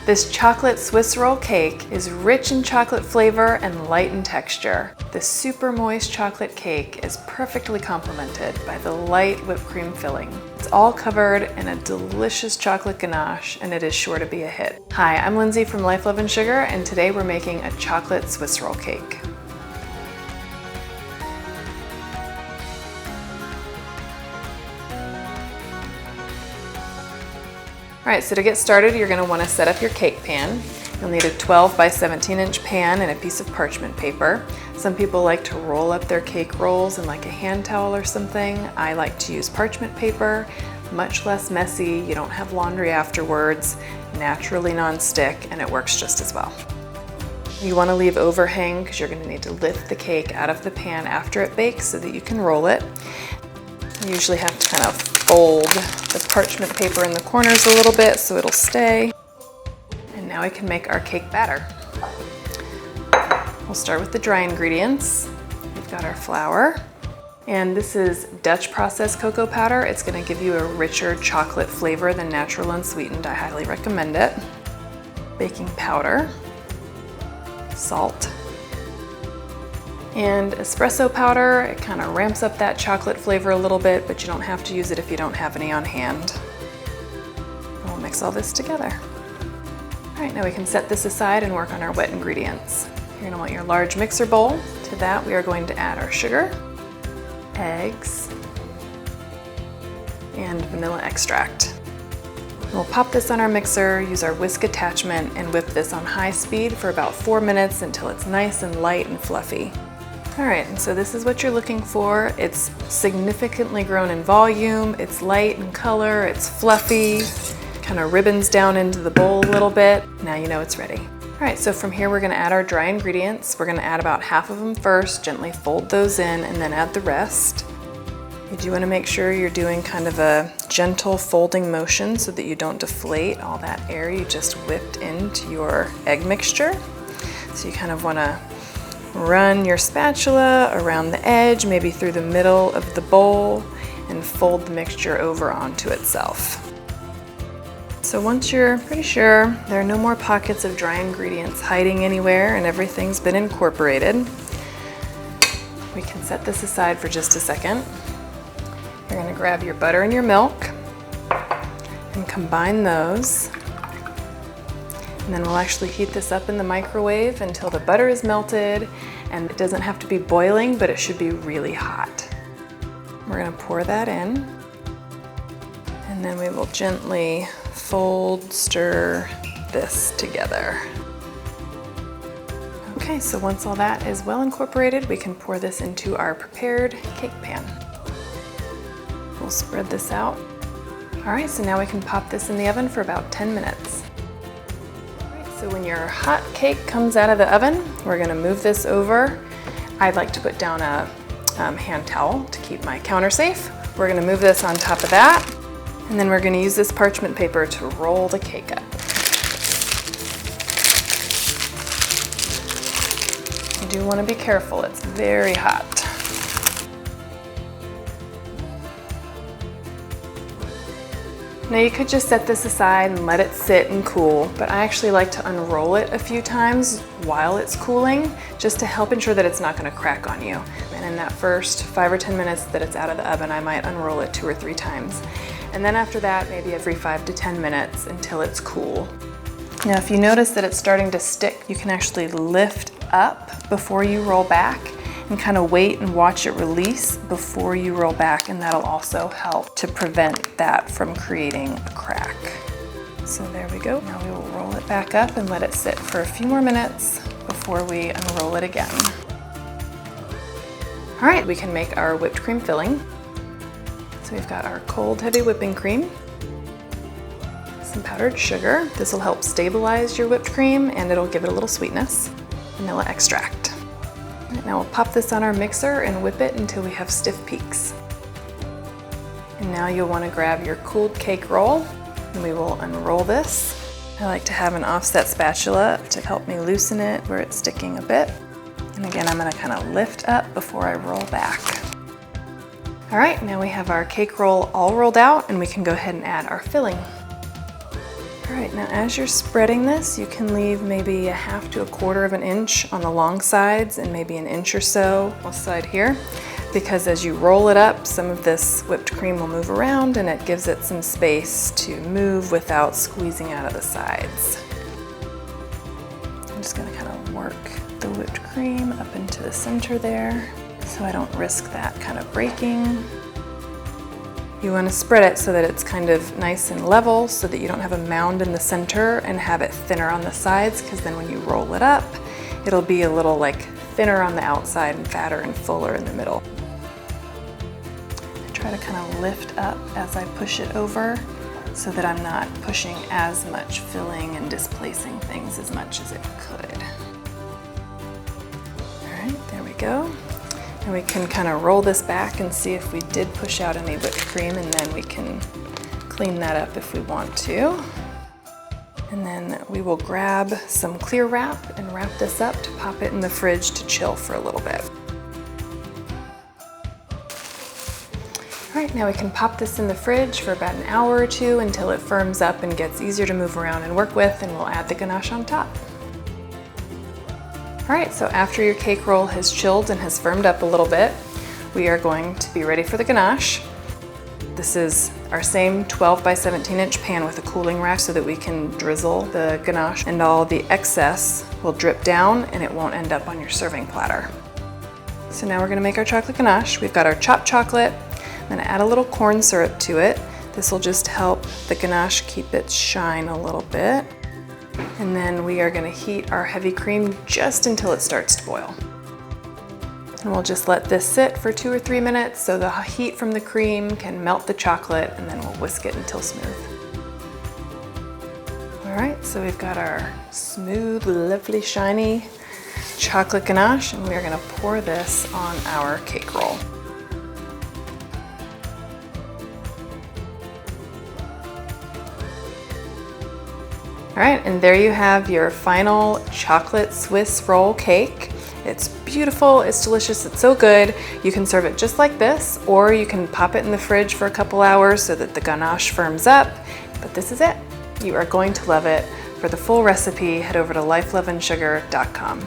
This chocolate Swiss roll cake is rich in chocolate flavor and light in texture. The super moist chocolate cake is perfectly complemented by the light whipped cream filling. It's all covered in a delicious chocolate ganache, and it is sure to be a hit. Hi, I'm Lindsay from Life, Love, and Sugar, and today we're making a chocolate Swiss roll cake. All right, so to get started, you're gonna wanna set up your cake pan. You'll need a 12 by 17 inch pan and a piece of parchment paper. Some people like to roll up their cake rolls in like a hand towel or something. I like to use parchment paper, much less messy. You don't have laundry afterwards, naturally non-stick, and it works just as well. You wanna leave overhang because you're gonna need to lift the cake out of the pan after it bakes so that you can roll it. You usually have to kind of fold the parchment paper in the corners a little bit so it'll stay. And now we can make our cake batter. We'll start with the dry ingredients. We've got our flour, and this is Dutch processed cocoa powder. It's gonna give you a richer chocolate flavor than natural unsweetened. I highly recommend it. Baking powder, salt, and espresso powder. It kind of ramps up that chocolate flavor a little bit, but you don't have to use it if you don't have any on hand. We'll mix all this together. All right, now we can set this aside and work on our wet ingredients. You're gonna want your large mixer bowl. To that, we are going to add our sugar, eggs, and vanilla extract. We'll pop this on our mixer, use our whisk attachment, and whip this on high speed for about 4 minutes until it's nice and light and fluffy. All right, and so this is what you're looking for. It's significantly grown in volume, it's light in color, it's fluffy, kind of ribbons down into the bowl a little bit. Now you know it's ready. All right, so from here we're gonna add our dry ingredients. We're gonna add about half of them first, gently fold those in, and then add the rest. You do wanna make sure you're doing kind of a gentle folding motion so that you don't deflate all that air you just whipped into your egg mixture. So you kind of wanna run your spatula around the edge, maybe through the middle of the bowl, and fold the mixture over onto itself. So once you're pretty sure there are no more pockets of dry ingredients hiding anywhere and everything's been incorporated, we can set this aside for just a second. You're gonna grab your butter and your milk and combine those. And then we'll actually heat this up in the microwave until the butter is melted, and it doesn't have to be boiling, but it should be really hot. We're gonna pour that in, and then we will gently fold, stir this together. Okay, so once all that is well incorporated, we can pour this into our prepared cake pan. We'll spread this out. All right, so now we can pop this in the oven for about 10 minutes. So when your hot cake comes out of the oven, we're gonna move this over. I'd like to put down a hand towel to keep my counter safe. We're gonna move this on top of that, and then we're gonna use this parchment paper to roll the cake up. You do wanna be careful, it's very hot. Now you could just set this aside and let it sit and cool, but I actually like to unroll it a few times while it's cooling, just to help ensure that it's not gonna crack on you. And in that first 5 or 10 minutes that it's out of the oven, I might unroll it 2 or 3 times. And then after that, maybe every 5 to 10 minutes until it's cool. Now if you notice that it's starting to stick, you can actually lift up before you roll back and kind of wait and watch it release before you roll back, and that'll also help to prevent that from creating a crack. So there we go. Now we will roll it back up and let it sit for a few more minutes before we unroll it again. All right, we can make our whipped cream filling. So we've got our cold, heavy whipping cream, some powdered sugar. This will help stabilize your whipped cream and it'll give it a little sweetness. Vanilla extract. Now we'll pop this on our mixer and whip it until we have stiff peaks. And now you'll want to grab your cooled cake roll, and we will unroll this. I like to have an offset spatula to help me loosen it where it's sticking a bit. And again, I'm going to kind of lift up before I roll back. All right, now we have our cake roll all rolled out, and we can go ahead and add our filling. All All right, now as you're spreading this, you can leave maybe 1/2 to 1/4 of an inch on the long sides and maybe an inch or so on the side here, because as you roll it up, some of this whipped cream will move around and it gives it some space to move without squeezing out of the sides. I'm just gonna kind of work the whipped cream up into the center there so I don't risk that kind of breaking. You want to spread it so that it's kind of nice and level so that you don't have a mound in the center and have it thinner on the sides, because then when you roll it up, it'll be a little like thinner on the outside and fatter and fuller in the middle. I try to kind of lift up as I push it over so that I'm not pushing as much filling and displacing things as much as it could. All right, there we go. And we can kind of roll this back and see if we did push out any whipped cream, and then we can clean that up if we want to. And then we will grab some clear wrap and wrap this up to pop it in the fridge to chill for a little bit. All right, now we can pop this in the fridge for about an hour or two until it firms up and gets easier to move around and work with, and we'll add the ganache on top. All right, so after your cake roll has chilled and has firmed up a little bit, we are going to be ready for the ganache. This is our same 12 by 17 inch pan with a cooling rack so that we can drizzle the ganache, and all the excess will drip down and it won't end up on your serving platter. So now we're gonna make our chocolate ganache. We've got our chopped chocolate. I'm gonna add a little corn syrup to it. This will just help the ganache keep its shine a little bit. And then we are going to heat our heavy cream just until it starts to boil. And we'll just let this sit for 2 or 3 minutes so the heat from the cream can melt the chocolate, and then we'll whisk it until smooth. All right, so we've got our smooth, lovely, shiny chocolate ganache, and we are going to pour this on our cake roll. All right, and there you have your final chocolate Swiss roll cake. It's beautiful, it's delicious, it's so good. You can serve it just like this, or you can pop it in the fridge for a couple hours so that the ganache firms up. But this is it. You are going to love it. For the full recipe, head over to lifeloveandsugar.com.